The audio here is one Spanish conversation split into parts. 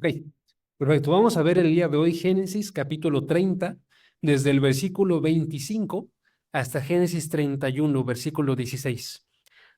Ok, perfecto. Vamos a ver el día de hoy Génesis capítulo 30, desde el versículo 25 hasta Génesis 31, versículo 16.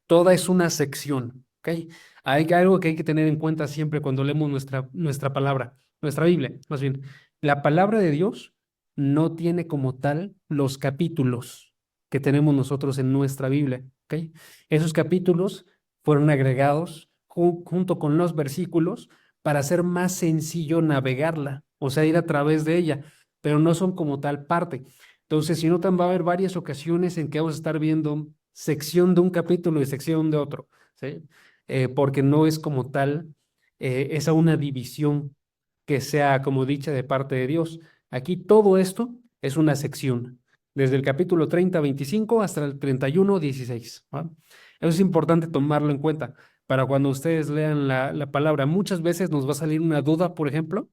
Toda es una sección, ¿ok? Hay algo que hay que tener en cuenta siempre cuando leemos nuestra palabra, nuestra Biblia, más bien. La palabra de Dios no tiene como tal los capítulos que tenemos nosotros en nuestra Biblia, ¿ok? Esos capítulos fueron agregados junto con los versículos para hacer más sencillo navegarla, o sea, ir a través de ella, pero no son como tal parte. Entonces, si notan, va a haber varias ocasiones en que vamos a estar viendo sección de un capítulo y sección de otro, ¿sí? Porque no es como tal esa una división que sea como dicha de parte de Dios. Aquí todo esto es una sección, desde el capítulo 30, 25 hasta el 31, 16. ¿Va? Eso es importante tomarlo en cuenta para cuando ustedes lean la palabra. Muchas veces nos va a salir una duda, por ejemplo,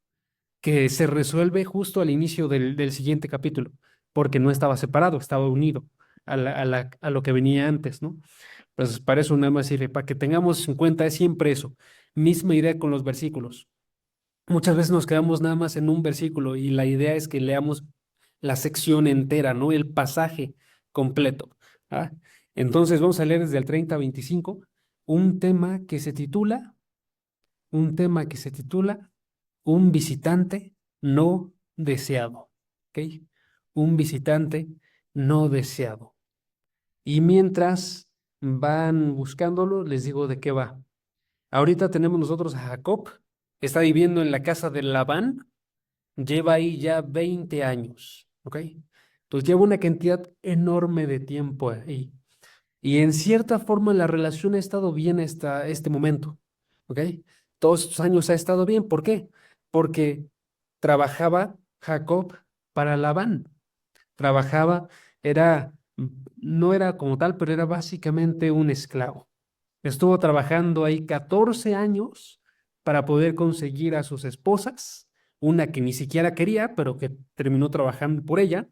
que se resuelve justo al inicio del siguiente capítulo, porque no estaba separado, estaba unido a lo que venía antes, ¿no? Pues para eso nada más sirve, para que tengamos en cuenta es siempre eso, misma idea con los versículos. Muchas veces nos quedamos nada más en un versículo y la idea es que leamos la sección entera, ¿no? El pasaje completo. ¿Ah? Entonces vamos a leer desde el 30 a 25 un tema que se titula, un tema que se titula Un visitante no deseado. ¿Ok? Un visitante no deseado. Y mientras van buscándolo, les digo de qué va. Ahorita tenemos nosotros a Jacob, está viviendo en la casa de Labán, lleva ahí ya 20 años, ¿ok? Entonces lleva una cantidad enorme de tiempo ahí. Y en cierta forma la relación ha estado bien hasta este momento, ¿ok? Todos estos años ha estado bien. ¿Por qué? Porque trabajaba Jacob para Labán. Trabajaba, era, no era como tal, pero era básicamente un esclavo. Estuvo trabajando ahí 14 años para poder conseguir a sus esposas, una que ni siquiera quería, pero que terminó trabajando por ella.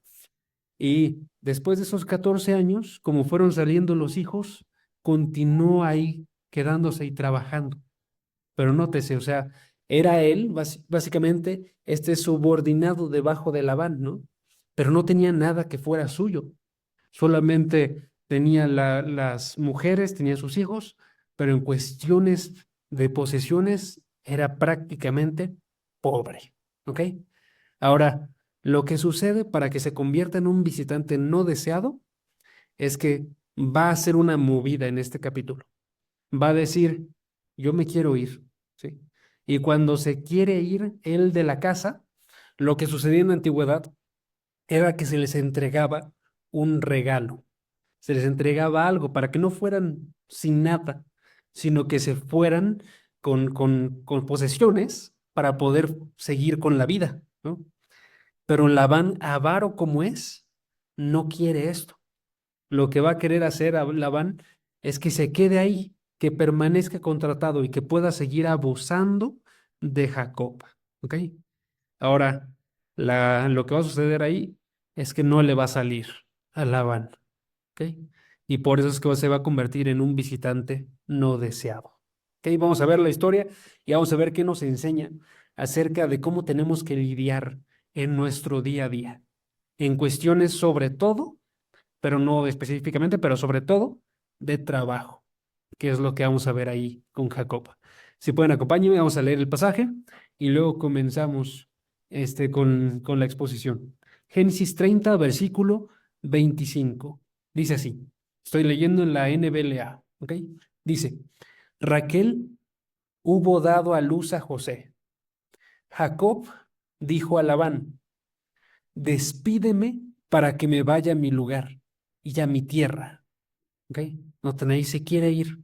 Y después de esos 14 años, como fueron saliendo los hijos, continuó ahí quedándose y trabajando. Pero nótese, o sea, era él básicamente este subordinado debajo de Labán, ¿no? Pero no tenía nada que fuera suyo. Solamente tenía las mujeres, tenía sus hijos, pero en cuestiones de posesiones era prácticamente pobre, ¿ok? Ahora, lo que sucede para que se convierta en un visitante no deseado es que va a hacer una movida en este capítulo. Va a decir, yo me quiero ir, ¿sí? Y cuando se quiere ir él de la casa, lo que sucedía en la antigüedad era que se les entregaba un regalo, se les entregaba algo para que no fueran sin nada, sino que se fueran con posesiones para poder seguir con la vida, ¿no? Pero Labán, avaro como es, no quiere esto. Lo que va a querer hacer a Labán es que se quede ahí, que permanezca contratado y que pueda seguir abusando de Jacob. ¿Ok? Ahora, lo que va a suceder ahí es que no le va a salir a Labán. ¿Ok? Y por eso es que se va a convertir en un visitante no deseado. ¿Ok? Vamos a ver la historia y vamos a ver qué nos enseña acerca de cómo tenemos que lidiar en nuestro día a día, en cuestiones sobre todo, pero no específicamente, pero sobre todo de trabajo, que es lo que vamos a ver ahí con Jacob. Si pueden acompáñenme, vamos a leer el pasaje y luego comenzamos con la exposición. Génesis 30, versículo 25. Dice así, estoy leyendo en la NBLA, ¿ok? Dice, Raquel hubo dado a luz a José. Jacob dijo a Labán, despídeme para que me vaya a mi lugar y a mi tierra. ¿Ok? No tenéis, se quiere ir,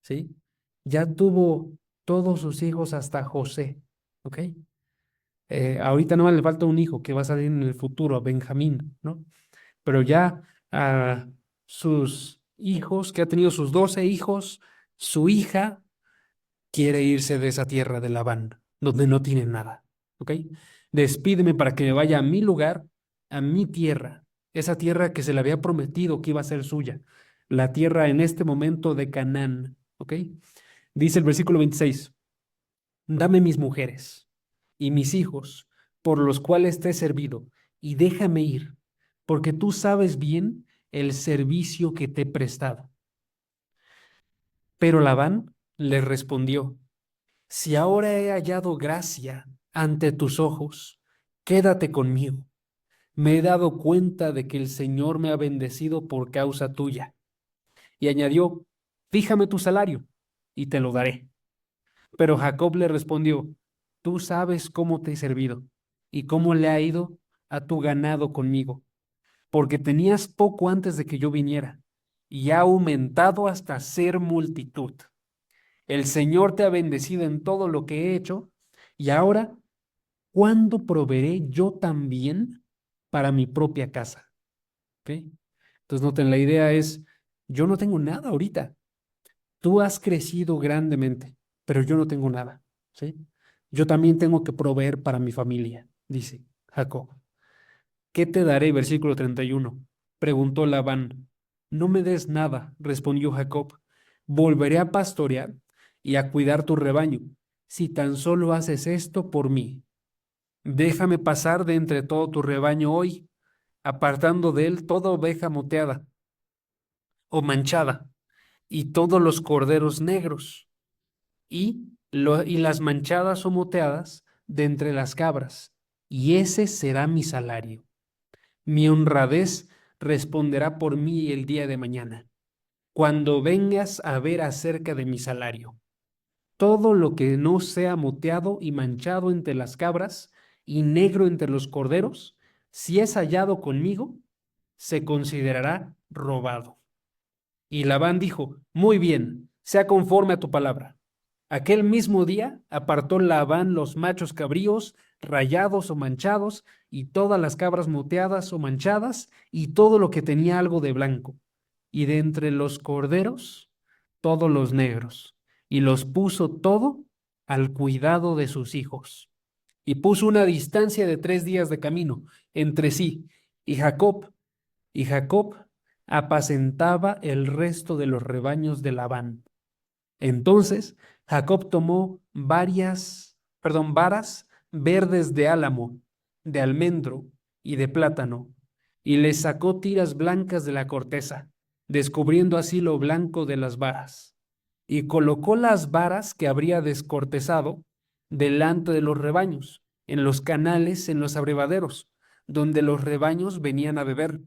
¿sí? Ya tuvo todos sus hijos hasta José, ¿ok? Ahorita no le falta un hijo que va a salir en el futuro, Benjamín, ¿no? Pero ya a sus hijos, que ha tenido sus 12 hijos, su hija quiere irse de esa tierra de Labán, donde no tiene nada, ¿ok? Despídeme para que me vaya a mi lugar, a mi tierra, esa tierra que se le había prometido que iba a ser suya, la tierra en este momento de Canaán, ¿ok? Dice el versículo 26, dame mis mujeres y mis hijos, por los cuales te he servido, y déjame ir, porque tú sabes bien el servicio que te he prestado. Pero Labán le respondió: si ahora he hallado gracia ante tus ojos, quédate conmigo. Me he dado cuenta de que el Señor me ha bendecido por causa tuya. Y añadió: fíjame tu salario, y te lo daré. Pero Jacob le respondió: tú sabes cómo te he servido, y cómo le ha ido a tu ganado conmigo, porque tenías poco antes de que yo viniera, y ha aumentado hasta ser multitud. El Señor te ha bendecido en todo lo que he hecho, y ahora, ¿cuándo proveeré yo también para mi propia casa? ¿Ok? Entonces, noten, la idea es: yo no tengo nada ahorita. Tú has crecido grandemente, pero yo no tengo nada, ¿sí? Yo también tengo que proveer para mi familia, dice Jacob. ¿Qué te daré? Versículo 31. Preguntó Labán. No me des nada, respondió Jacob. Volveré a pastorear y a cuidar tu rebaño, si tan solo haces esto por mí. Déjame pasar de entre todo tu rebaño hoy, apartando de él toda oveja moteada o manchada, y todos los corderos negros, y las manchadas o moteadas de entre las cabras, y ese será mi salario. Mi honradez responderá por mí el día de mañana, cuando vengas a ver acerca de mi salario. Todo lo que no sea moteado y manchado entre las cabras y negro entre los corderos, si es hallado conmigo, se considerará robado. Y Labán dijo: muy bien, sea conforme a tu palabra. Aquel mismo día apartó Labán los machos cabríos, rayados o manchados, y todas las cabras moteadas o manchadas, y todo lo que tenía algo de blanco. Y de entre los corderos, todos los negros, y los puso todo al cuidado de sus hijos. Y puso una distancia de 3 días de camino entre sí, y Jacob, y Jacob apacentaba el resto de los rebaños de Labán. Entonces Jacob tomó varas verdes de álamo, de almendro y de plátano, y le sacó tiras blancas de la corteza, descubriendo así lo blanco de las varas. Y colocó las varas que habría descortezado delante de los rebaños, en los canales, en los abrevaderos, donde los rebaños venían a beber,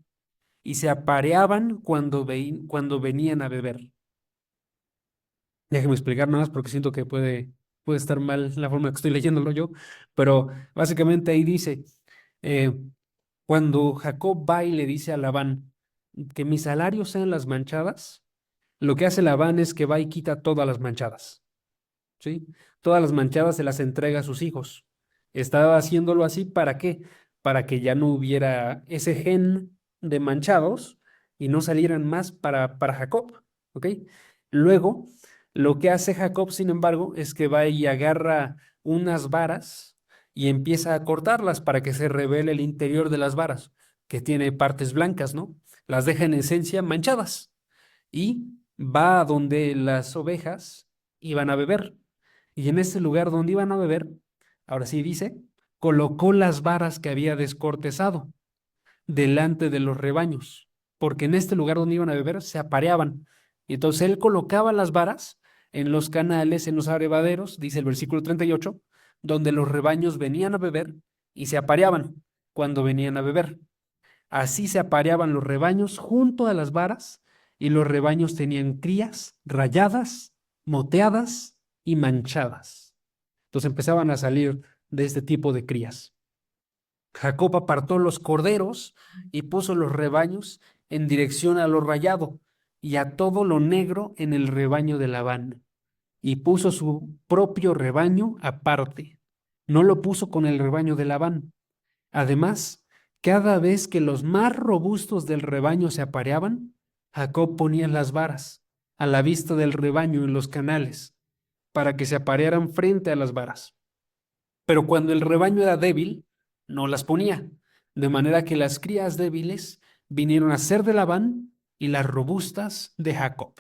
y se apareaban cuando venían a beber. Déjeme explicar nada más porque siento que puede estar mal la forma que estoy leyéndolo yo, pero básicamente ahí dice, eh, cuando Jacob va y le dice a Labán que mi salario sean las manchadas, lo que hace Labán es que va y quita todas las manchadas, ¿sí? Todas las manchadas se las entrega a sus hijos. Estaba haciéndolo así, ¿para qué? Para que ya no hubiera ese gen de manchados y no salieran más para Jacob, ¿ok? Luego, lo que hace Jacob, sin embargo, es que va y agarra unas varas y empieza a cortarlas para que se revele el interior de las varas, que tiene partes blancas, ¿no? Las deja en esencia manchadas y va a donde las ovejas iban a beber. Y en ese lugar donde iban a beber, ahora sí dice, colocó las varas que había descortezado delante de los rebaños, porque en este lugar donde iban a beber se apareaban. Y entonces él colocaba las varas en los canales, en los abrevaderos, dice el versículo 38, donde los rebaños venían a beber y se apareaban cuando venían a beber. Así se apareaban los rebaños junto a las varas, y los rebaños tenían crías rayadas, moteadas y manchadas. Entonces empezaban a salir de este tipo de crías. Jacob apartó los corderos y puso los rebaños en dirección a lo rayado y a todo lo negro en el rebaño de Labán, y puso su propio rebaño aparte. No lo puso con el rebaño de Labán. Además, cada vez que los más robustos del rebaño se apareaban, Jacob ponía las varas a la vista del rebaño en los canales, para que se aparearan frente a las varas. Pero cuando el rebaño era débil, no las ponía, de manera que las crías débiles vinieron a ser de Labán y las robustas de Jacob.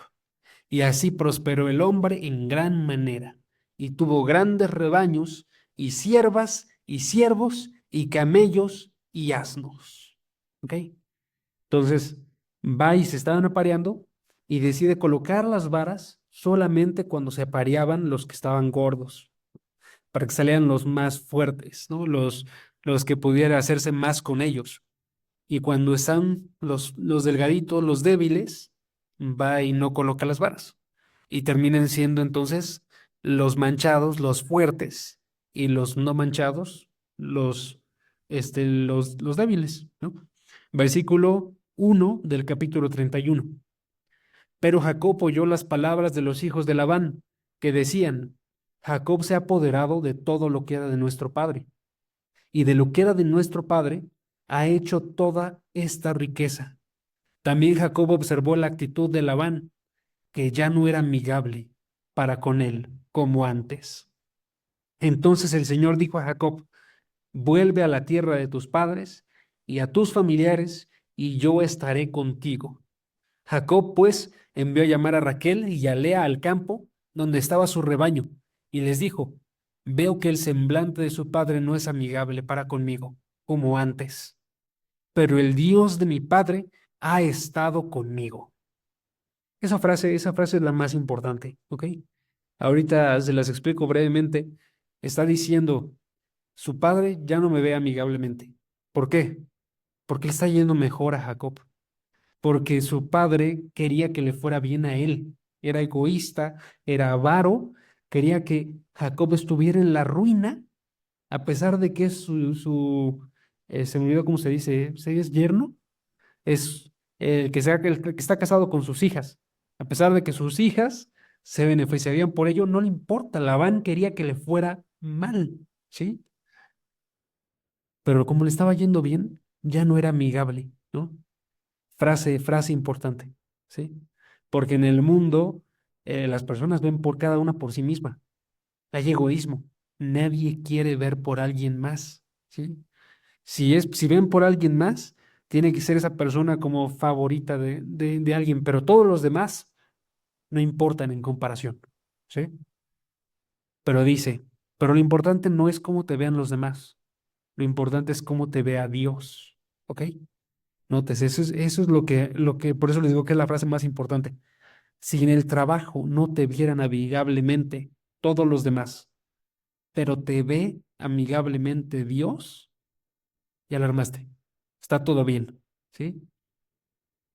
Y así prosperó el hombre en gran manera, y tuvo grandes rebaños, y siervas, y siervos, y camellos, y asnos. ¿Ok? Entonces, va y se estaban apareando y decide colocar las varas solamente cuando se apareaban los que estaban gordos, para que salieran los más fuertes, ¿no? Los que pudiera hacerse más con ellos. Y cuando están los delgaditos, los débiles, va y no coloca las varas. Y terminan siendo entonces los manchados, los fuertes, y los no manchados, los débiles, ¿no? Versículo 1 del capítulo 31. Pero Jacob oyó las palabras de los hijos de Labán, que decían: Jacob se ha apoderado de todo lo que era de nuestro padre, y de lo que era de nuestro padre ha hecho toda esta riqueza. También Jacob observó la actitud de Labán, que ya no era amigable para con él como antes. Entonces el Señor dijo a Jacob: vuelve a la tierra de tus padres y a tus familiares, y yo estaré contigo. Jacob, pues, envió a llamar a Raquel y a Lea al campo donde estaba su rebaño, y les dijo: veo que el semblante de su padre no es amigable para conmigo, como antes, pero el Dios de mi padre ha estado conmigo. Esa frase es la más importante, ¿ok? Ahorita se las explico brevemente. Está diciendo: su padre ya no me ve amigablemente. ¿Por qué? Porque le está yendo mejor a Jacob. Porque su padre quería que le fuera bien a él. Era egoísta, era avaro, quería que Jacob estuviera en la ruina, a pesar de que es se me olvidó cómo se dice, ¿sí es yerno? Es el que está casado con sus hijas. A pesar de que sus hijas se beneficiarían por ello, no le importa. Labán quería que le fuera mal, ¿sí? Pero como le estaba yendo bien, ya no era amigable, ¿no? Frase importante, ¿sí? Porque en el mundo las personas ven por cada una por sí misma. Hay egoísmo. Nadie quiere ver por alguien más, ¿sí? Si ven por alguien más, tiene que ser esa persona como favorita de alguien, pero todos los demás no importan en comparación, ¿sí? Pero dice, pero lo importante no es cómo te vean los demás, lo importante es cómo te vea Dios, ¿ok? Notes, eso es por eso les digo que es la frase más importante. Si en el trabajo no te vieran amigablemente todos los demás, pero te ve amigablemente Dios, ya la armaste. Está todo bien, ¿sí?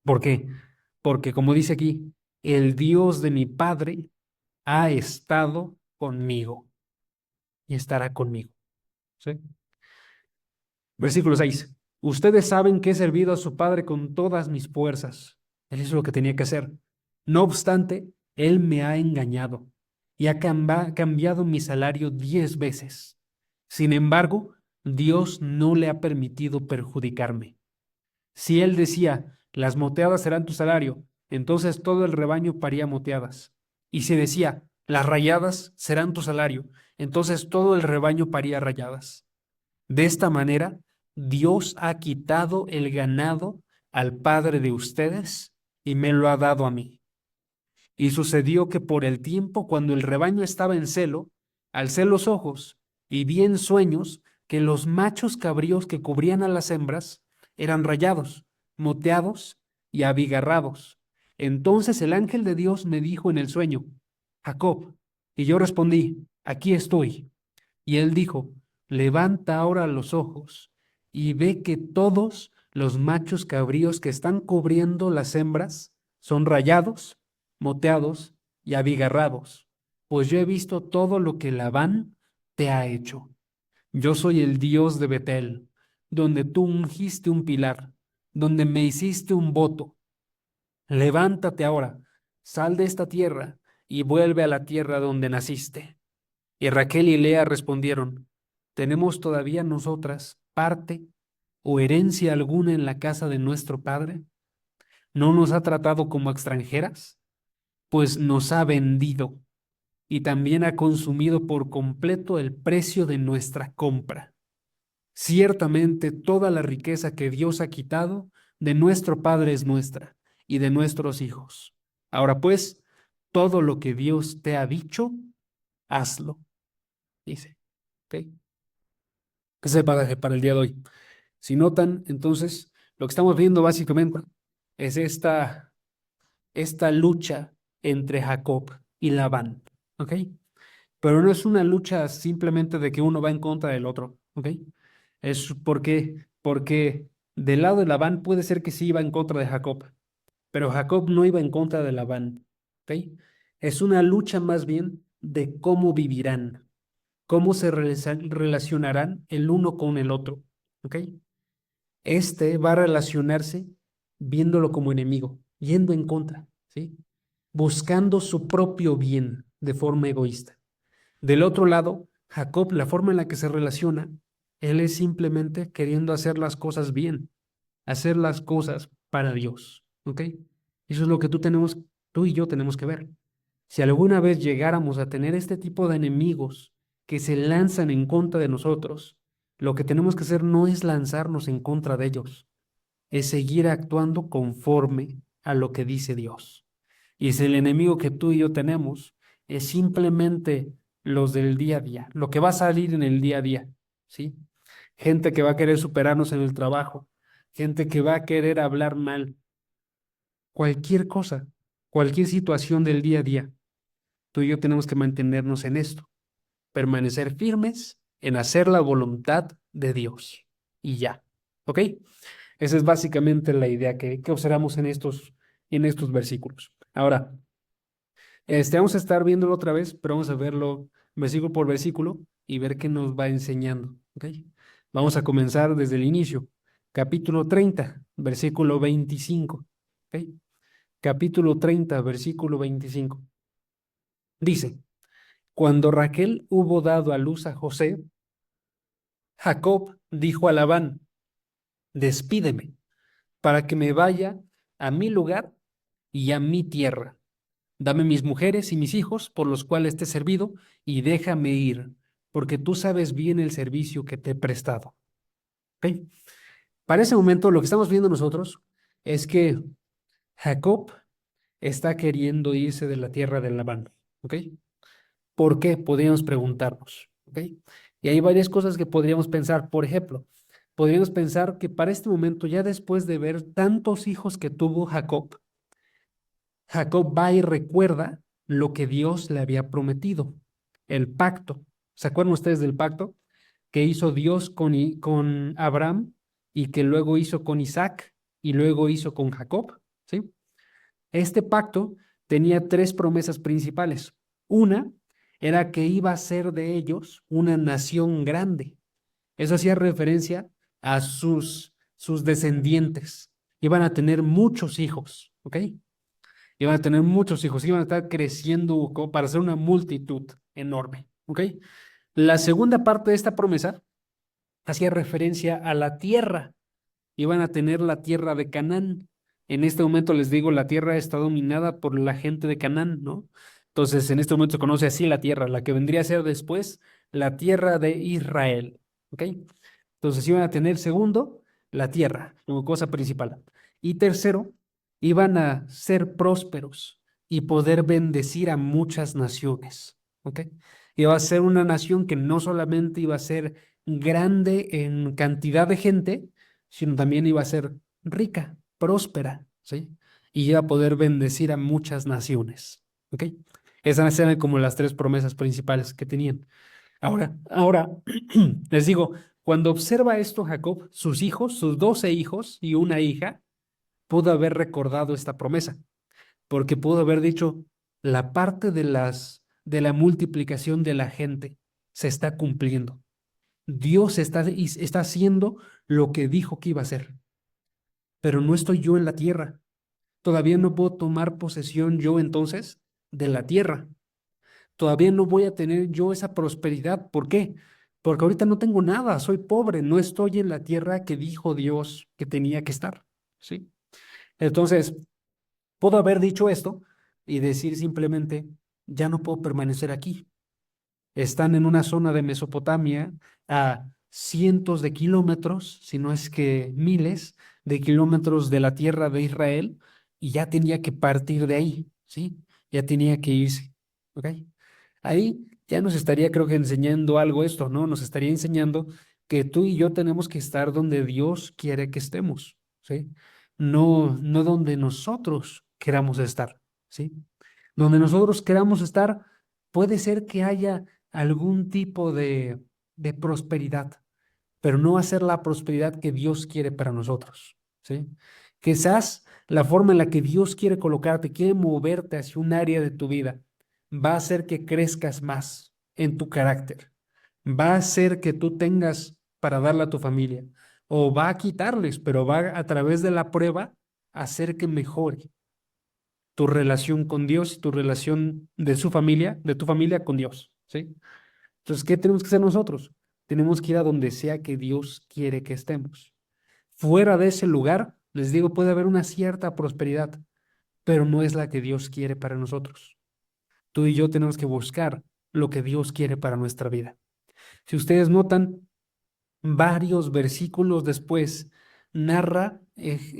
¿Por qué? Porque como dice aquí, el Dios de mi Padre ha estado conmigo y estará conmigo, ¿sí? Versículo 6. Ustedes saben que he servido a su Padre con todas mis fuerzas. Él hizo lo que tenía que hacer. No obstante, Él me ha engañado y ha cambiado mi salario 10 veces. Sin embargo, Dios no le ha permitido perjudicarme. Si Él decía: las moteadas serán tu salario, entonces todo el rebaño paría moteadas. Y si decía: las rayadas serán tu salario, entonces todo el rebaño paría rayadas. De esta manera, Dios ha quitado el ganado al padre de ustedes y me lo ha dado a mí. Y sucedió que por el tiempo, cuando el rebaño estaba en celo, alcé los ojos y vi en sueños que los machos cabríos que cubrían a las hembras eran rayados, moteados y abigarrados. Entonces el ángel de Dios me dijo en el sueño: Jacob. Y yo respondí: aquí estoy. Y él dijo: levanta ahora los ojos y ve que todos los machos cabríos que están cubriendo las hembras son rayados, moteados y abigarrados, pues yo he visto todo lo que Labán te ha hecho. Yo soy el Dios de Betel, donde tú ungiste un pilar, donde me hiciste un voto. Levántate ahora, sal de esta tierra y vuelve a la tierra donde naciste. Y Raquel y Lea respondieron: ¿tenemos todavía nosotras parte o herencia alguna en la casa de nuestro padre? ¿No nos ha tratado como extranjeras? Pues nos ha vendido y también ha consumido por completo el precio de nuestra compra. Ciertamente toda la riqueza que Dios ha quitado de nuestro padre es nuestra y de nuestros hijos. Ahora pues, todo lo que Dios te ha dicho, hazlo, dice. ¿Ok? Ese es para el día de hoy. Si notan, entonces, lo que estamos viendo básicamente es esta lucha entre Jacob y Labán, ¿ok? Pero no es una lucha simplemente de que uno va en contra del otro, ¿ok? Es porque del lado de Labán puede ser que sí iba en contra de Jacob, pero Jacob no iba en contra de Labán, ¿ok? Es una lucha más bien de cómo vivirán, cómo se relacionarán el uno con el otro, ¿ok? Este va a relacionarse viéndolo como enemigo, yendo en contra, ¿sí? Buscando su propio bien de forma egoísta. Del otro lado, Jacob, la forma en la que se relaciona, él es simplemente queriendo hacer las cosas bien, hacer las cosas para Dios, ¿ok? Eso es lo que tú y yo tenemos que ver. Si alguna vez llegáramos a tener este tipo de enemigos que se lanzan en contra de nosotros, lo que tenemos que hacer no es lanzarnos en contra de ellos, es seguir actuando conforme a lo que dice Dios. Y si el enemigo que tú y yo tenemos es simplemente los del día a día, lo que va a salir en el día a día, ¿sí? Gente que va a querer superarnos en el trabajo, gente que va a querer hablar mal, cualquier cosa, cualquier situación del día a día, tú y yo tenemos que mantenernos en esto, permanecer firmes en hacer la voluntad de Dios. Y ya, ¿ok? Esa es básicamente la idea que observamos en estos versículos. Ahora, vamos a estar viéndolo otra vez, pero vamos a verlo versículo por versículo y ver qué nos va enseñando. ¿Ok? Vamos a comenzar desde el inicio. Capítulo 30, versículo 25. ¿Ok? Capítulo 30, versículo 25. Dice, cuando Raquel hubo dado a luz a José, Jacob dijo a Labán, despídeme para que me vaya a mi lugar y a mi tierra. Dame mis mujeres y mis hijos por los cuales te he servido y déjame ir, porque tú sabes bien el servicio que te he prestado. ¿Ok? Para ese momento lo que estamos viendo nosotros es que Jacob está queriendo irse de la tierra de Labán. ¿Ok? ¿Por qué? Podríamos preguntarnos. ¿Ok? Y hay varias cosas que podríamos pensar. Por ejemplo, podríamos pensar que para este momento, ya después de ver tantos hijos que tuvo Jacob, Jacob va y recuerda lo que Dios le había prometido, el pacto. ¿Se acuerdan ustedes del pacto que hizo Dios con Abraham y que luego hizo con Isaac y luego hizo con Jacob? ¿Sí? Este pacto tenía tres promesas principales. Una era que iba a ser de ellos una nación grande. Eso hacía referencia a sus descendientes. Iban a tener muchos hijos, ¿ok? Iban a tener muchos hijos, iban a estar creciendo como para ser una multitud enorme, ¿ok? La segunda parte de esta promesa hacía referencia a la tierra. Iban a tener la tierra de Canaán. En este momento les digo, la tierra está dominada por la gente de Canaán, ¿no? Entonces, en este momento se conoce así la tierra, la que vendría a ser después la tierra de Israel, ¿ok? Entonces iban a tener segundo, la tierra como cosa principal. Y tercero, iban a ser prósperos y poder bendecir a muchas naciones. ¿Ok? Iba a ser una nación que no solamente iba a ser grande en cantidad de gente, sino también iba a ser rica, próspera, ¿sí? Y iba a poder bendecir a muchas naciones. ¿Ok? Esas eran como las tres promesas principales que tenían. Ahora, les digo, cuando observa esto Jacob, sus hijos, sus 12 hijos y una hija, pudo haber recordado esta promesa, porque pudo haber dicho, la parte de la multiplicación de la gente se está cumpliendo. Dios está haciendo lo que dijo que iba a hacer, pero no estoy yo en la tierra. Todavía no puedo tomar posesión yo entonces de la tierra. Todavía no voy a tener yo esa prosperidad. ¿Por qué? Porque ahorita no tengo nada, soy pobre, no estoy en la tierra que dijo Dios que tenía que estar, ¿sí? Entonces, puedo haber dicho esto y decir simplemente, ya no puedo permanecer aquí. Están en una zona de Mesopotamia a cientos de kilómetros, si no es que miles de kilómetros de la tierra de Israel, y ya tenía que partir de ahí, ¿sí? Ya tenía que irse, ¿ok? Ahí ya nos estaría, creo que, enseñando algo esto, ¿no? Nos estaría enseñando que tú y yo tenemos que estar donde Dios quiere que estemos, ¿sí? No donde nosotros queramos estar, ¿sí? Donde nosotros queramos estar, puede ser que haya algún tipo de prosperidad, pero no va a ser la prosperidad que Dios quiere para nosotros, ¿sí? Quizás la forma en la que Dios quiere colocarte, quiere moverte hacia un área de tu vida, va a hacer que crezcas más en tu carácter, va a hacer que tú tengas para darle a tu familia, o va a quitarles, pero va a través de la prueba a hacer que mejore tu relación con Dios y tu relación de su familia, de tu familia con Dios, ¿sí? Entonces, ¿qué tenemos que hacer nosotros? Tenemos que ir a donde sea que Dios quiere que estemos. Fuera de ese lugar, les digo, puede haber una cierta prosperidad, pero no es la que Dios quiere para nosotros. Tú y yo tenemos que buscar lo que Dios quiere para nuestra vida. Si ustedes notan, varios versículos después, narra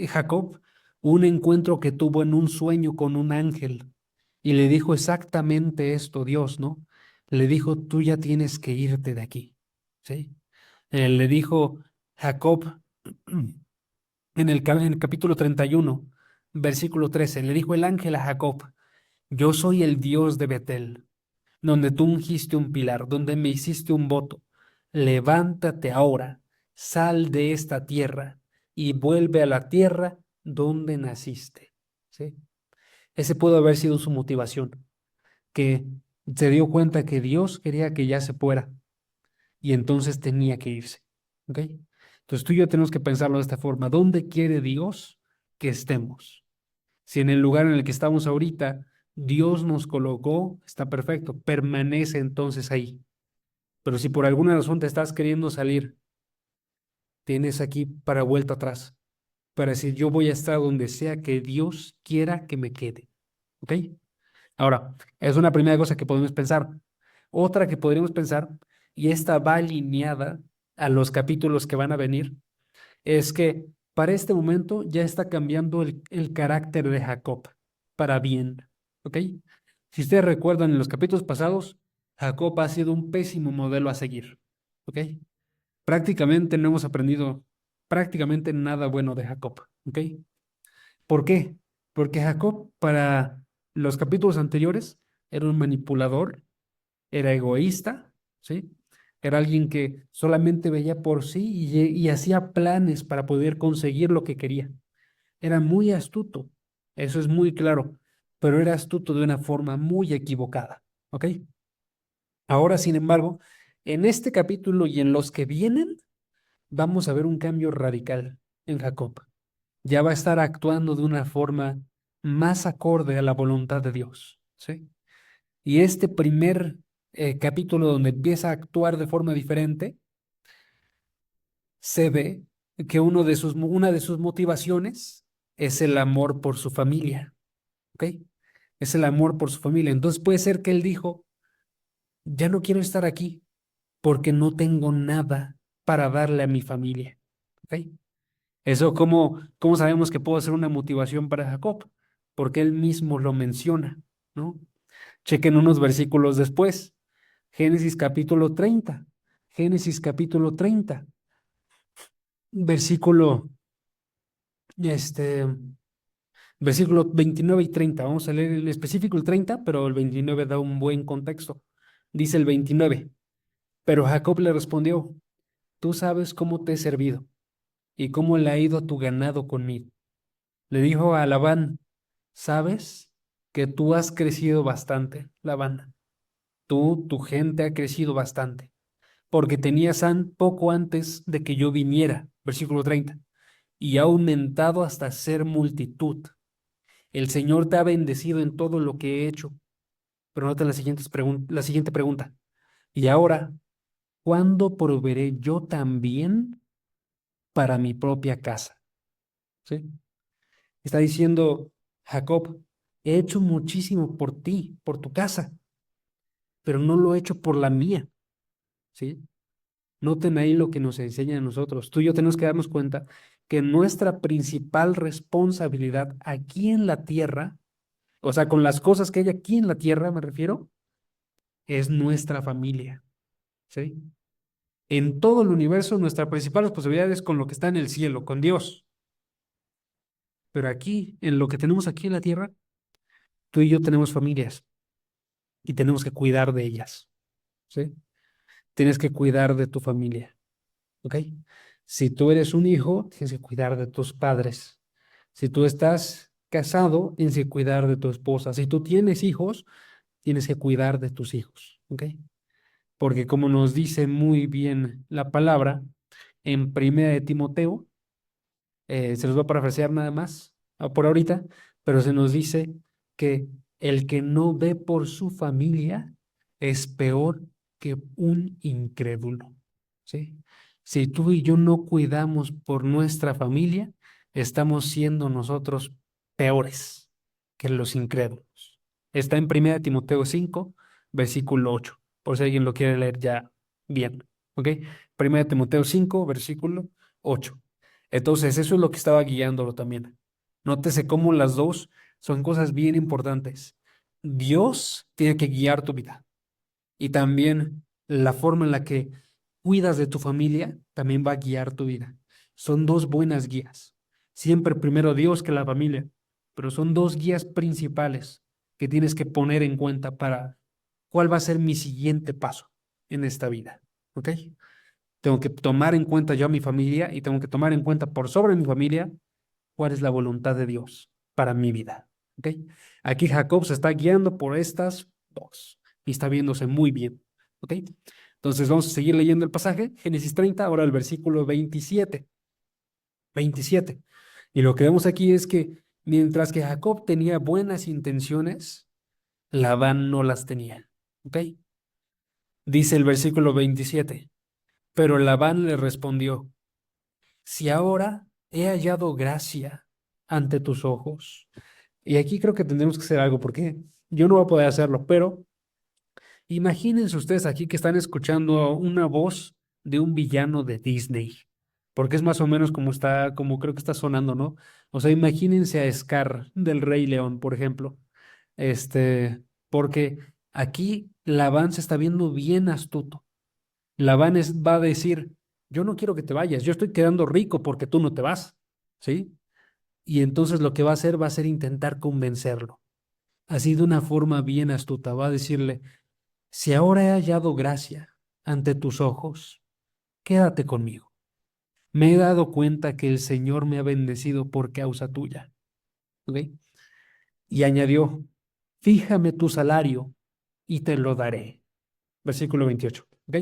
Jacob un encuentro que tuvo en un sueño con un ángel y le dijo exactamente esto Dios, ¿no? Le dijo, tú ya tienes que irte de aquí, ¿sí? Le dijo Jacob en el capítulo 31, versículo 13, le dijo el ángel a Jacob, yo soy el Dios de Betel, donde tú ungiste un pilar, donde me hiciste un voto. Levántate ahora, sal de esta tierra y vuelve a la tierra donde naciste. ¿Sí? Ese pudo haber sido su motivación, que se dio cuenta que Dios quería que ya se fuera y entonces tenía que irse. ¿Ok? Entonces tú y yo tenemos que pensarlo de esta forma. ¿Dónde quiere Dios que estemos? Si en el lugar en el que estamos ahorita Dios nos colocó, está perfecto, permanece entonces ahí. Pero si por alguna razón te estás queriendo salir, tienes aquí para vuelta atrás, para decir yo voy a estar donde sea que Dios quiera que me quede. ¿Ok? Ahora, es una primera cosa que podemos pensar. Otra que podríamos pensar, y esta va alineada a los capítulos que van a venir, es que para este momento ya está cambiando el carácter de Jacob para bien. ¿Ok? Si ustedes recuerdan en los capítulos pasados, Jacob ha sido un pésimo modelo a seguir. ¿Ok? Prácticamente no hemos aprendido prácticamente nada bueno de Jacob. ¿Ok? ¿Por qué? Porque Jacob para los capítulos anteriores era un manipulador, era egoísta, ¿sí? Era alguien que solamente veía por sí y hacía planes para poder conseguir lo que quería. Era muy astuto, eso es muy claro, pero era astuto de una forma muy equivocada, ¿ok? Ahora, sin embargo, en este capítulo y en los que vienen, vamos a ver un cambio radical en Jacob. Ya va a estar actuando de una forma más acorde a la voluntad de Dios, ¿sí? Y este primer capítulo donde empieza a actuar de forma diferente, se ve que una de sus motivaciones es el amor por su familia, ¿ok? Es el amor por su familia. Entonces puede ser que él dijo, ya no quiero estar aquí porque no tengo nada para darle a mi familia, ¿ok? Eso, ¿cómo sabemos que puede ser una motivación para Jacob? Porque él mismo lo menciona, ¿no? Chequen unos versículos después. Génesis capítulo 30. Génesis capítulo 30. Versículo, este, versículo 29 y 30. Vamos a leer el específico el 30, pero el 29 da un buen contexto. Dice el 29. Pero Jacob le respondió, tú sabes cómo te he servido y cómo le ha ido tu ganado conmigo. Le dijo a Labán, ¿sabes que tú has crecido bastante, Labán? Tu gente ha crecido bastante, porque tenías poco antes de que yo viniera, versículo 30, y ha aumentado hasta ser multitud. El Señor te ha bendecido en todo lo que he hecho. Pero nota la siguiente pregunta. Y ahora, ¿cuándo proveeré yo también para mi propia casa? ¿Sí? Está diciendo Jacob, he hecho muchísimo por ti, por tu casa, pero no lo he hecho por la mía, ¿sí? Noten ahí lo que nos enseña a nosotros. Tú y yo tenemos que darnos cuenta que nuestra principal responsabilidad aquí en la tierra, o sea, con las cosas que hay aquí en la tierra, me refiero, es nuestra familia, ¿sí? En todo el universo, nuestra principal responsabilidad es con lo que está en el cielo, con Dios. Pero aquí, en lo que tenemos aquí en la tierra, tú y yo tenemos familias y tenemos que cuidar de ellas, ¿sí? Tienes que cuidar de tu familia, ¿ok? Si tú eres un hijo, tienes que cuidar de tus padres. Si tú estás casado, tienes que cuidar de tu esposa. Si tú tienes hijos, tienes que cuidar de tus hijos, ¿ok? Porque como nos dice muy bien la palabra en Primera de Timoteo, se los voy a parafrasear nada más por ahorita, pero se nos dice que el que no ve por su familia es peor que un incrédulo, ¿sí? Si tú y yo no cuidamos por nuestra familia, estamos siendo nosotros peores que los incrédulos. Está en 1 Timoteo 5, versículo 8, por si alguien lo quiere leer ya bien, ¿ok? 1 Timoteo 5, versículo 8. Entonces, eso es lo que estaba guiándolo también. Nótese cómo las dos son cosas bien importantes. Dios tiene que guiar tu vida y también la forma en la que cuidas de tu familia también va a guiar tu vida. Son dos buenas guías. Siempre primero Dios que la familia, pero son dos guías principales que tienes que poner en cuenta para cuál va a ser mi siguiente paso en esta vida. ¿Ok? Tengo que tomar en cuenta yo a mi familia y tengo que tomar en cuenta por sobre mi familia cuál es la voluntad de Dios para mi vida. ¿Ok? Aquí Jacob se está guiando por estas dos y está viéndose muy bien. ¿Ok? Entonces vamos a seguir leyendo el pasaje, Génesis 30, ahora el versículo 27. 27. Y lo que vemos aquí es que mientras que Jacob tenía buenas intenciones, Labán no las tenía. ¿Ok? Dice el versículo 27. Pero Labán le respondió: si ahora he hallado gracia ante tus ojos. Y aquí creo que tendremos que hacer algo porque yo no voy a poder hacerlo, pero imagínense ustedes aquí que están escuchando una voz de un villano de Disney, porque es más o menos como está, como creo que está sonando, ¿no? O sea, imagínense a Scar del Rey León, por ejemplo. Porque aquí Labán se está viendo bien astuto. Labán va a decir: yo no quiero que te vayas, yo estoy quedando rico porque tú no te vas, ¿sí? Y entonces lo que va a ser intentar convencerlo, así de una forma bien astuta. Va a decirle: si ahora he hallado gracia ante tus ojos, quédate conmigo. Me he dado cuenta que el Señor me ha bendecido por causa tuya. ¿Ok? Y añadió: fíjame tu salario y te lo daré. Versículo 28. ¿Ok?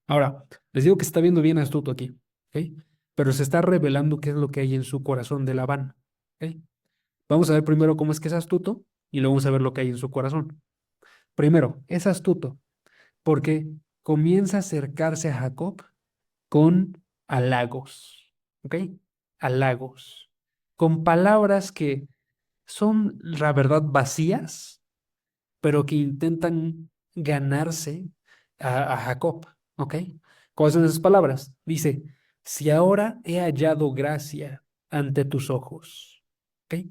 Ahora, les digo que se está viendo bien astuto aquí. ¿Ok? Pero se está revelando qué es lo que hay en su corazón de Labán. ¿Ok? Vamos a ver primero cómo es que es astuto y luego vamos a ver lo que hay en su corazón. Primero, es astuto porque comienza a acercarse a Jacob con halagos. ¿Ok? Halagos. Con palabras que son, la verdad, vacías, pero que intentan ganarse a Jacob, ¿ok? ¿Cuáles son esas palabras? Dice: si ahora he hallado gracia ante tus ojos, ¿ok?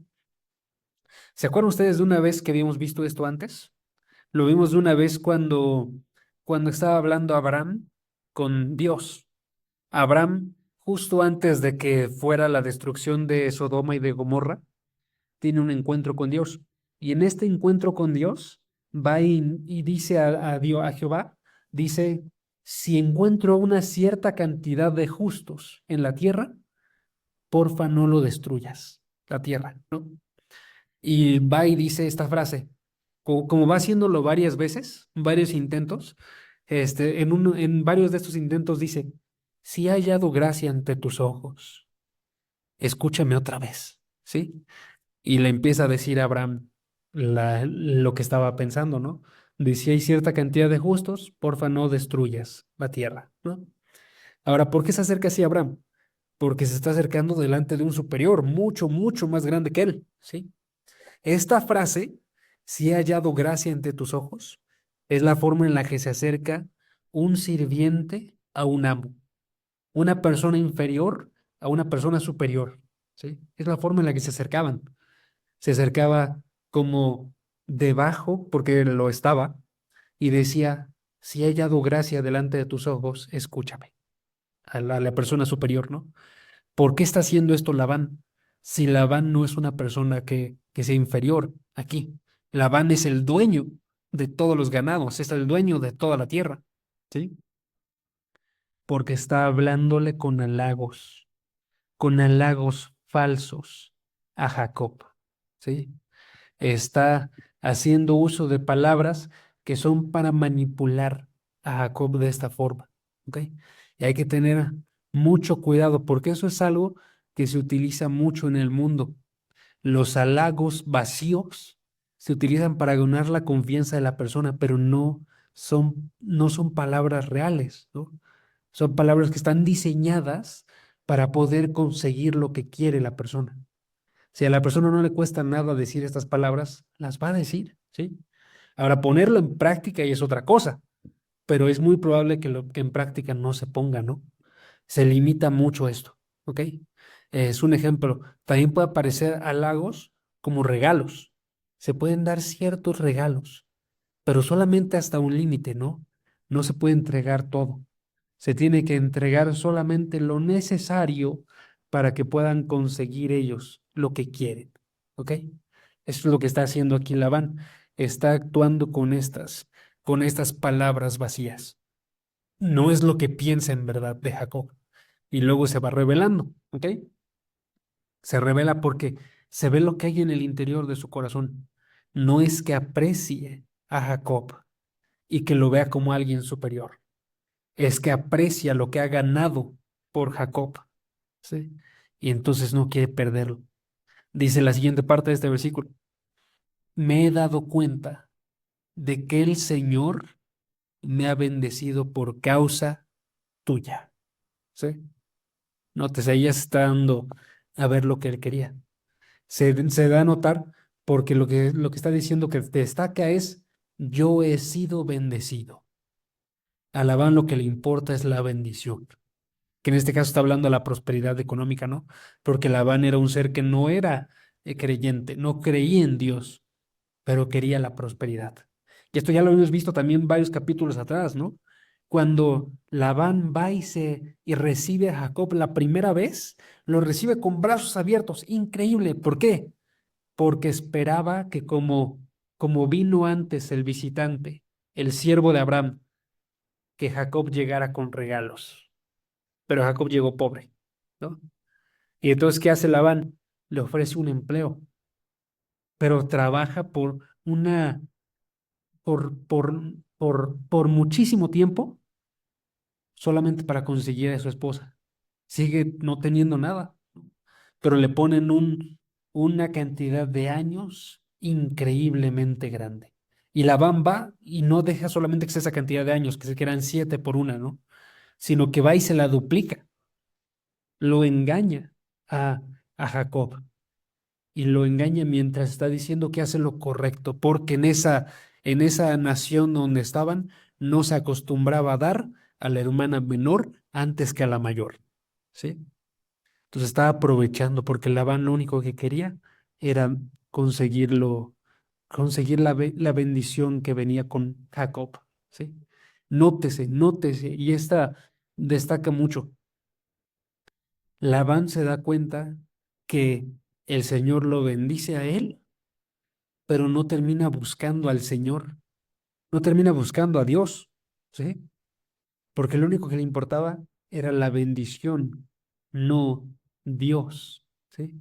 ¿Se acuerdan ustedes de una vez que habíamos visto esto antes? Lo vimos de una vez cuando estaba hablando Abraham con Dios. Abraham, justo antes de que fuera la destrucción de Sodoma y de Gomorra, tiene un encuentro con Dios. Y en este encuentro con Dios, va y dice a Dios, a Jehová, dice: si encuentro una cierta cantidad de justos en la tierra, porfa no lo destruyas, la tierra, ¿no? Y va y dice esta frase, como va haciéndolo varias veces, varios intentos, en varios de estos intentos dice: si he hallado gracia ante tus ojos, escúchame otra vez, ¿sí? Y le empieza a decir a Abraham lo que estaba pensando, ¿no? Dice: si hay cierta cantidad de justos, porfa no destruyas la tierra, ¿no? Ahora, ¿por qué se acerca así a Abraham? Porque se está acercando delante de un superior mucho, mucho más grande que él, ¿sí? Esta frase, si he hallado gracia ante tus ojos, es la forma en la que se acerca un sirviente a un amo, una persona inferior a una persona superior, ¿sí? Es la forma en la que se acercaban. Se acercaba como debajo, porque lo estaba, y decía, si he hallado gracia delante de tus ojos, escúchame, a la persona superior, ¿no? ¿Por qué está haciendo esto Labán? Si Labán no es una persona que sea inferior aquí. Labán es el dueño de todos los ganados, es el dueño de toda la tierra, ¿sí? Porque está hablándole con halagos falsos a Jacob, ¿sí? Está haciendo uso de palabras que son para manipular a Jacob de esta forma, ¿ok? Y hay que tener mucho cuidado porque eso es algo que se utiliza mucho en el mundo. Los halagos vacíos se utilizan para ganar la confianza de la persona, pero no son palabras reales, ¿no? Son palabras que están diseñadas para poder conseguir lo que quiere la persona. Si a la persona no le cuesta nada decir estas palabras, las va a decir, ¿sí? Ahora, ponerlo en práctica y es otra cosa, pero es muy probable que lo que en práctica no se ponga, ¿no? Se limita mucho esto, ¿ok? Es un ejemplo. También puede aparecer halagos como regalos. Se pueden dar ciertos regalos, pero solamente hasta un límite, ¿no? No se puede entregar todo. Se tiene que entregar solamente lo necesario para que puedan conseguir ellos lo que quieren, ¿ok? Eso es lo que está haciendo aquí Labán. Está actuando con estas palabras vacías. No es lo que piensa en verdad de Jacob. Y luego se va revelando, ¿ok? Se revela porque se ve lo que hay en el interior de su corazón. No es que aprecie a Jacob y que lo vea como alguien superior. Es que aprecia lo que ha ganado por Jacob, ¿sí? Y entonces no quiere perderlo. Dice la siguiente parte de este versículo: me he dado cuenta de que el Señor me ha bendecido por causa tuya, ¿sí? Nótese, ella está dando a ver lo que él quería. Se da a notar porque lo que está diciendo que destaca es: yo he sido bendecido. A Labán lo que le importa es la bendición, que en este caso está hablando de la prosperidad económica, ¿no? Porque Labán era un ser que no era creyente, no creía en Dios, pero quería la prosperidad. Y esto ya lo hemos visto también varios capítulos atrás, ¿no? Cuando Labán va y recibe a Jacob la primera vez, lo recibe con brazos abiertos. Increíble. ¿Por qué? Porque esperaba que como vino antes el visitante, el siervo de Abraham, que Jacob llegara con regalos. Pero Jacob llegó pobre, ¿no? Y entonces, ¿qué hace Labán? Le ofrece un empleo, pero trabaja por muchísimo tiempo solamente para conseguir a su esposa. Sigue no teniendo nada, pero le ponen una cantidad de años increíblemente grande. Y Labán va y no deja solamente que sea esa cantidad de años, que se quedan 7 por una, ¿no? Sino que va y se la duplica, lo engaña a, a Jacob. Y lo engaña mientras está diciendo que hace lo correcto, porque en esa nación donde estaban no se acostumbraba a dar a la hermana menor antes que a la mayor, ¿sí? Entonces estaba aprovechando porque Labán lo único que quería era conseguir la bendición que venía con Jacob, ¿sí? Nótese, y esta destaca mucho. Labán se da cuenta que el Señor lo bendice a él, pero no termina buscando al Señor, no termina buscando a Dios, ¿sí? Porque lo único que le importaba era la bendición, no Dios, ¿sí?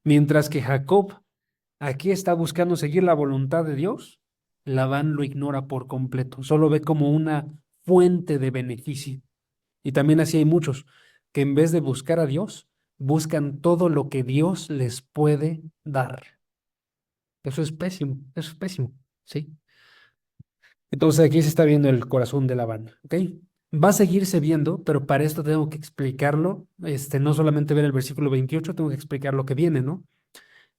Mientras que Jacob aquí está buscando seguir la voluntad de Dios, Labán lo ignora por completo, solo ve como una fuente de beneficio. Y también así hay muchos que en vez de buscar a Dios, buscan todo lo que Dios les puede dar. Eso es pésimo, ¿sí? Entonces aquí se está viendo el corazón de Labán, ¿ok? Va a seguirse viendo, pero para esto tengo que explicarlo, no solamente ver el versículo 28, tengo que explicar lo que viene, ¿no?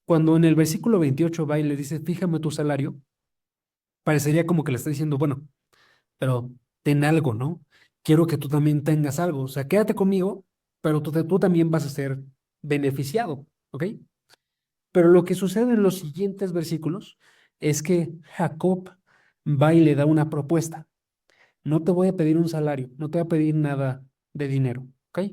Cuando en el versículo 28 va y le dice, fíjame tu salario, parecería como que le está diciendo, bueno, pero ten algo, ¿no? Quiero que tú también tengas algo, o sea, quédate conmigo, pero tú también vas a ser beneficiado, ¿ok? Pero lo que sucede en los siguientes versículos es que Jacob va y le da una propuesta. No te voy a pedir un salario, no te voy a pedir nada de dinero, ¿ok?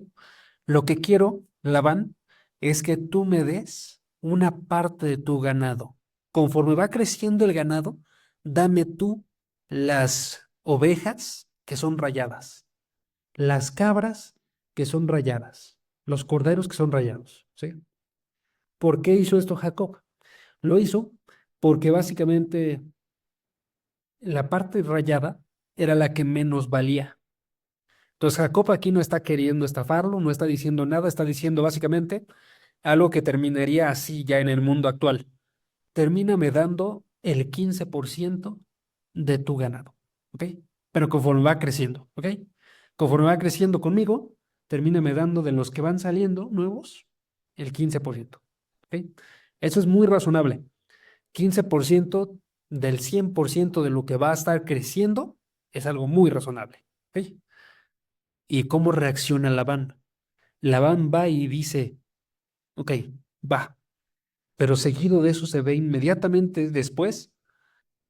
Lo que quiero, Labán, es que tú me des una parte de tu ganado. Conforme va creciendo el ganado, dame tú las ovejas que son rayadas, las cabras que son rayadas, los corderos que son rayados, ¿sí? ¿Por qué hizo esto Jacob? Lo hizo porque básicamente la parte rayada era la que menos valía. Entonces Jacob aquí no está queriendo estafarlo, no está diciendo nada, está diciendo básicamente algo que terminaría así ya en el mundo actual. Termíname dando el 15% de tu ganado, ¿ok? Pero conforme va creciendo, ¿ok? Conforme va creciendo conmigo, termíname dando de los que van saliendo nuevos el 15%, ¿ok? Eso es muy razonable. 15% del 100% de lo que va a estar creciendo es algo muy razonable, ¿ok? ¿Y cómo reacciona Labán? Labán va y dice, ok, va, pero seguido de eso se ve inmediatamente después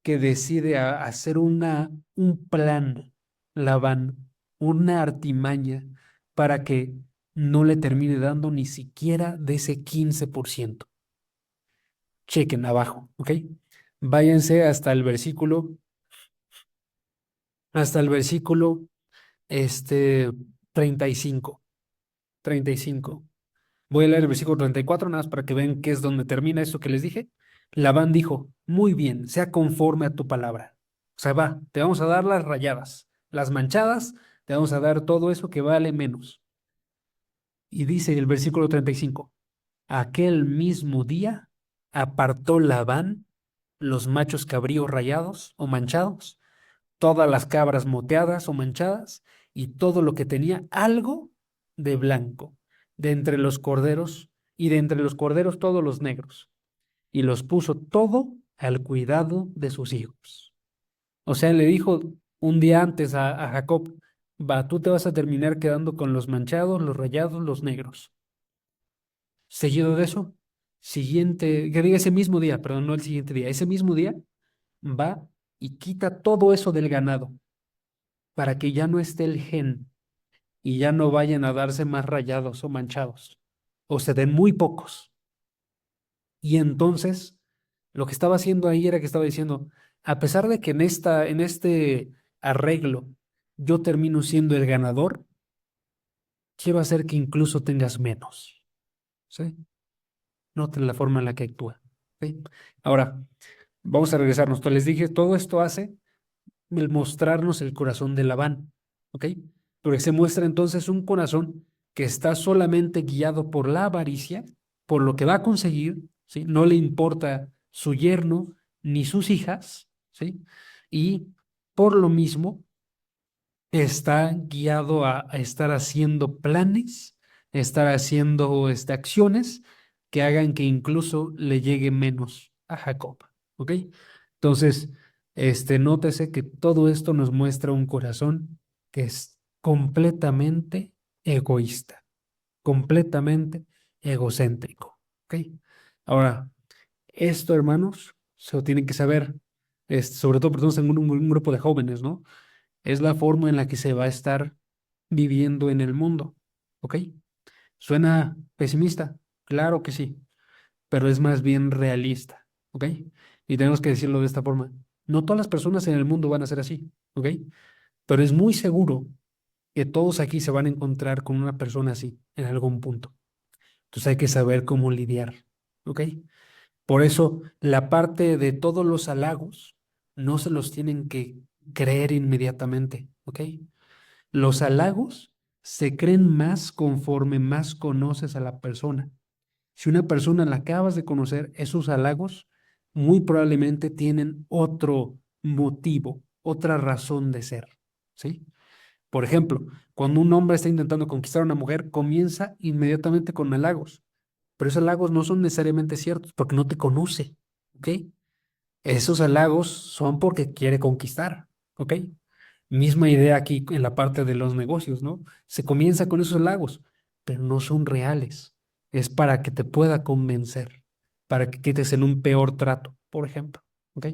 que decide hacer un plan, Labán, una artimaña para que no le termine dando ni siquiera de ese 15%. Chequen abajo, ¿ok? Váyanse hasta el versículo, este, 35, 35. Voy a leer el versículo 34 nada más para que vean qué es donde termina eso que les dije. Labán dijo, muy bien, sea conforme a tu palabra. O sea, va, te vamos a dar las rayadas, las manchadas, te vamos a dar todo eso que vale menos. Y dice el versículo 35, aquel mismo día apartó Labán los machos cabríos rayados o manchados, todas las cabras moteadas o manchadas y todo lo que tenía algo de blanco, de entre los corderos y de entre los corderos todos los negros, y los puso todo al cuidado de sus hijos. O sea, le dijo un día antes a Jacob, va, tú te vas a terminar quedando con los manchados, los rayados, los negros. Seguido de eso, que diga ese mismo día, perdón, no el siguiente día, ese mismo día va y quita todo eso del ganado para que ya no esté el gen y ya no vayan a darse más rayados o manchados, o se den muy pocos. Y entonces, lo que estaba haciendo ahí era que estaba diciendo, a pesar de que en este arreglo yo termino siendo el ganador, quiero hacer que incluso tengas menos. ¿Sí? Noten la forma en la que actúa. ¿Sí? Ahora, vamos a regresarnos. Les dije, todo esto hace el mostrarnos el corazón de Labán, ¿ok? Porque se muestra entonces un corazón que está solamente guiado por la avaricia, por lo que va a conseguir, ¿sí? No le importa su yerno ni sus hijas, ¿sí? Y por lo mismo está guiado a estar haciendo planes, estar haciendo acciones que hagan que incluso le llegue menos a Jacob, ¿ok? Entonces, nótese que todo esto nos muestra un corazón que es completamente egoísta, completamente egocéntrico, ¿ok? Ahora, esto, hermanos, se lo tienen que saber, sobre todo, perdón, en un grupo de jóvenes, ¿no? Es la forma en la que se va a estar viviendo en el mundo, ¿ok? ¿Suena pesimista? Claro que sí, pero es más bien realista, ¿ok? Y tenemos que decirlo de esta forma. No todas las personas en el mundo van a ser así, ¿ok? Pero es muy seguro que todos aquí se van a encontrar con una persona así en algún punto. Entonces hay que saber cómo lidiar, ¿ok? Por eso la parte de todos los halagos no se los tienen que creer inmediatamente, ¿ok? Los halagos se creen más conforme más conoces a la persona. Si una persona la acabas de conocer, esos halagos muy probablemente tienen otro motivo, otra razón de ser, ¿sí? Por ejemplo, cuando un hombre está intentando conquistar a una mujer, comienza inmediatamente con halagos, pero esos halagos no son necesariamente ciertos porque no te conoce, ¿ok? Esos halagos son porque quiere conquistar, ¿ok? Misma idea aquí en la parte de los negocios, ¿no? Se comienza con esos halagos, pero no son reales. Es para que te pueda convencer, para que quites en un peor trato, por ejemplo, ¿ok?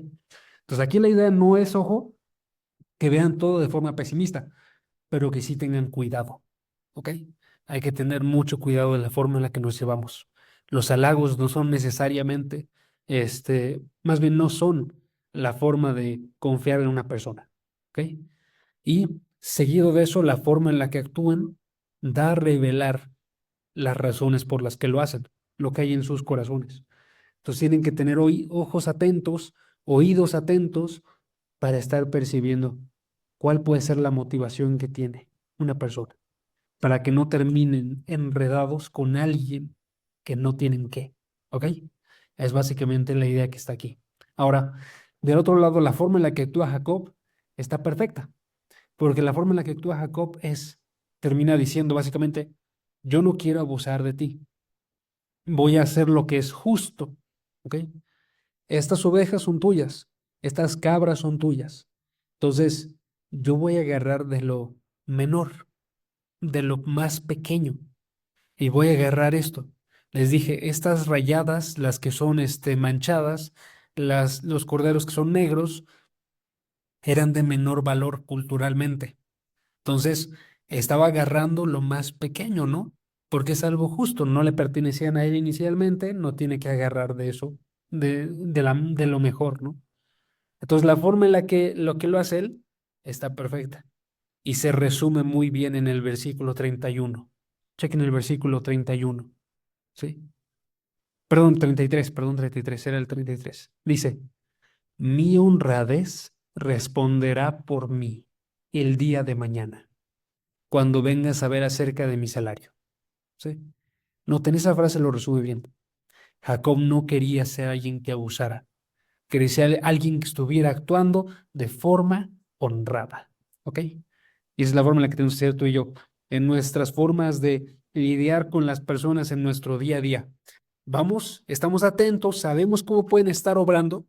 Entonces aquí la idea no es, ojo, que vean todo de forma pesimista, pero que sí tengan cuidado, ¿ok? Hay que tener mucho cuidado de la forma en la que nos llevamos. Los halagos no son necesariamente, más bien no son la forma de confiar en una persona, ¿ok? Y seguido de eso, la forma en la que actúan da a revelar las razones por las que lo hacen, lo que hay en sus corazones. Entonces tienen que tener ojos atentos, oídos atentos para estar percibiendo cuál puede ser la motivación que tiene una persona, para que no terminen enredados con alguien que no tienen que, ¿ok? Es básicamente la idea que está aquí. Ahora, del otro lado, la forma en la que actúa Jacob está perfecta, porque la forma en la que actúa Jacob termina diciendo básicamente, yo no quiero abusar de ti, voy a hacer lo que es justo, ¿ok? Estas ovejas son tuyas, estas cabras son tuyas. Entonces, yo voy a agarrar de lo menor, de lo más pequeño, y voy a agarrar esto. Les dije, estas rayadas, las que son manchadas, los corderos que son negros, eran de menor valor culturalmente. Entonces, estaba agarrando lo más pequeño, ¿no? Porque es algo justo, no le pertenecían a él inicialmente, no tiene que agarrar de eso, de lo mejor, ¿no? Entonces, la forma en la que lo hace él está perfecta y se resume muy bien en el versículo 31. Chequen el versículo 31, ¿sí? Perdón, 33, perdón, 33, era el 33. Dice, mi honradez responderá por mí el día de mañana, cuando vengas a ver acerca de mi salario, ¿sí? Noten, esa frase lo resume bien. Jacob no quería ser alguien que abusara, quería ser alguien que estuviera actuando de forma honrada, ¿ok? Y esa es la forma en la que tenemos que ser tú y yo, en nuestras formas de lidiar con las personas en nuestro día a día. Vamos, estamos atentos, sabemos cómo pueden estar obrando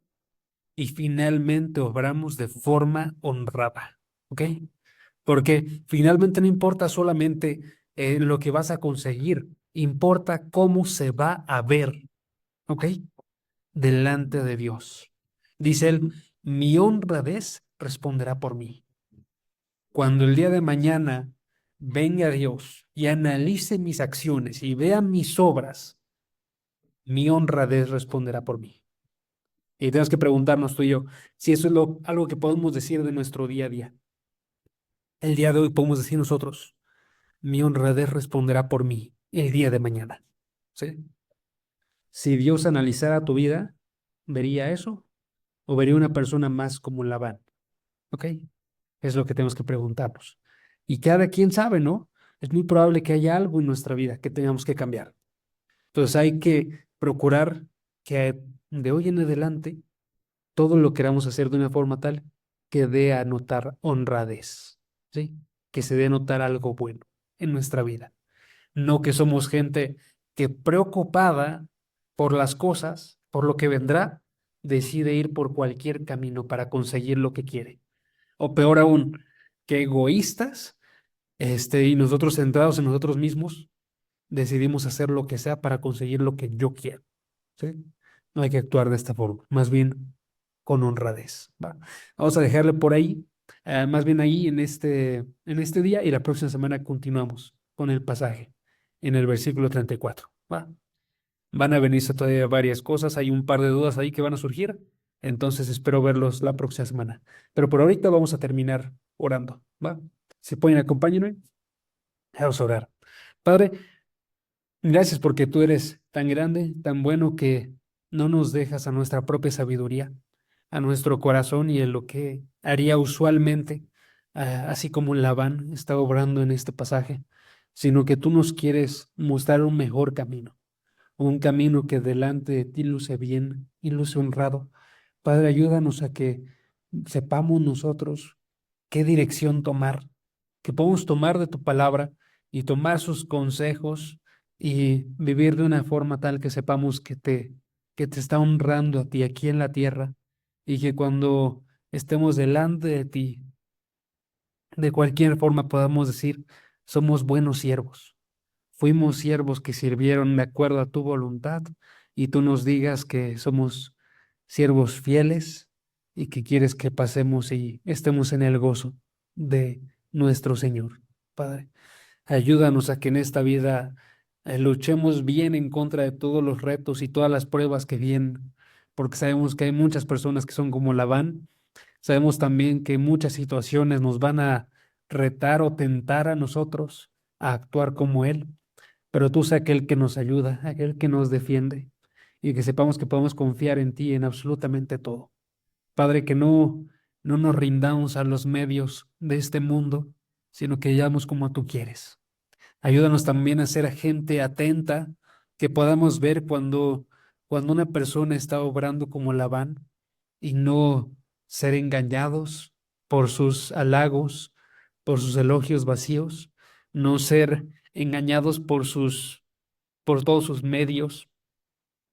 y finalmente obramos de forma honrada, ¿ok? Porque finalmente no importa solamente lo que vas a conseguir, importa cómo se va a ver, ¿ok? Delante de Dios. Dice él, mi honradez responderá por mí. Cuando el día de mañana venga Dios y analice mis acciones y vea mis obras, mi honradez responderá por mí. Y tenemos que preguntarnos tú y yo si eso es algo que podemos decir de nuestro día a día. El día de hoy podemos decir nosotros, mi honradez responderá por mí el día de mañana. ¿Sí? Si Dios analizara tu vida, ¿vería eso? ¿O vería una persona más como Labán? ¿Ok? Es lo que tenemos que preguntarnos. Y cada quien sabe, ¿no? Es muy probable que haya algo en nuestra vida que tengamos que cambiar. Entonces hay que procurar que de hoy en adelante todo lo queramos hacer de una forma tal que dé a notar honradez, ¿sí? Que se dé a notar algo bueno en nuestra vida. No que somos gente que preocupada por las cosas, por lo que vendrá, decide ir por cualquier camino para conseguir lo que quiere. O peor aún, que egoístas, y nosotros centrados en nosotros mismos, decidimos hacer lo que sea para conseguir lo que yo quiero, ¿sí? No hay que actuar de esta forma, más bien con honradez, ¿va? Vamos a dejarle por ahí, más bien ahí en este día y la próxima semana continuamos con el pasaje en el versículo 34, ¿va? Van a venirse todavía varias cosas, hay un par de dudas ahí que van a surgir, entonces espero verlos la próxima semana. Pero por ahorita vamos a terminar orando, ¿va? Si pueden acompáñenme, vamos a orar. Padre, gracias porque tú eres tan grande, tan bueno que no nos dejas a nuestra propia sabiduría, a nuestro corazón y en lo que haría usualmente, así como Labán está obrando en este pasaje, sino que tú nos quieres mostrar un mejor camino, un camino que delante de ti luce bien y luce honrado. Padre, ayúdanos a que sepamos nosotros qué dirección tomar, que podamos tomar de tu palabra y tomar sus consejos y vivir de una forma tal que sepamos que te está honrando a ti aquí en la tierra y que cuando estemos delante de ti, de cualquier forma podamos decir, somos buenos siervos. Fuimos siervos que sirvieron de acuerdo a tu voluntad y tú nos digas que somos siervos fieles y que quieres que pasemos y estemos en el gozo de nuestro Señor. Padre, ayúdanos a que en esta vida luchemos bien en contra de todos los retos y todas las pruebas que vienen, porque sabemos que hay muchas personas que son como Labán. Sabemos también que muchas situaciones nos van a retar o tentar a nosotros a actuar como Él, pero tú sé aquel que nos ayuda, aquel que nos defiende y que sepamos que podemos confiar en ti en absolutamente todo. Padre, que no nos rindamos a los medios de este mundo, sino que hayamos como tú quieres. Ayúdanos también a ser gente atenta, que podamos ver cuando una persona está obrando como Labán y no ser engañados por sus halagos, por sus elogios vacíos, no ser engañados por todos sus medios.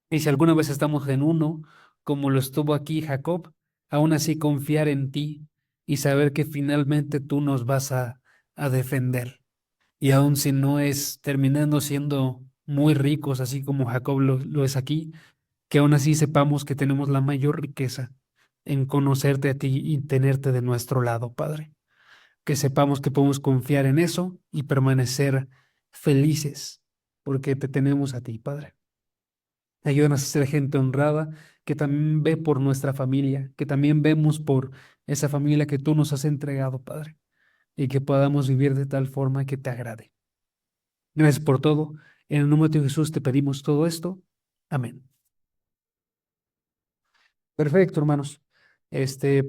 Y si alguna vez estamos en uno, como lo estuvo aquí Jacob, aún así confiar en ti y saber que finalmente tú nos vas a defender. Y aun si no es terminando siendo muy ricos, así como Jacob lo es aquí, que aún así sepamos que tenemos la mayor riqueza en conocerte a ti y tenerte de nuestro lado, Padre. Que sepamos que podemos confiar en eso y permanecer felices porque te tenemos a ti, Padre. Ayúdanos a ser gente honrada, que también ve por nuestra familia, que también vemos por esa familia que tú nos has entregado, Padre, y que podamos vivir de tal forma que te agrade. Gracias por todo. En el nombre de Jesús te pedimos todo esto. Amén. Perfecto, hermanos. Este,